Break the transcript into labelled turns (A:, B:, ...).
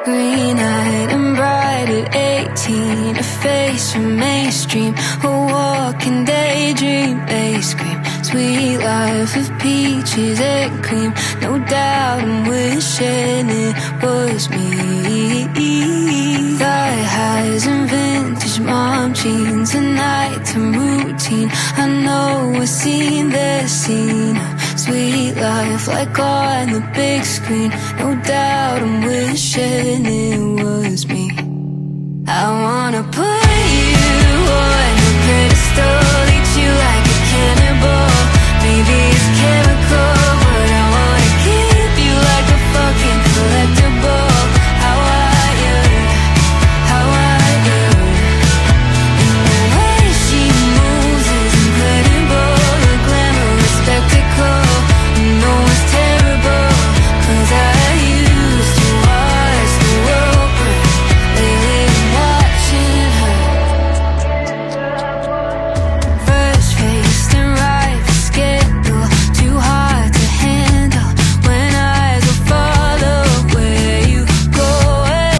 A: Green-eyed and bright at 18, a face from mainstream, a walking daydream. They scream, sweet life of peaches and cream. No doubt I'm wishing it was me. Thigh highs and vintage mom jeans, a nighttime routine. I know I've seen the scene. Sweet life like on the big screen. No doubt I'm wishing it was me. I wanna put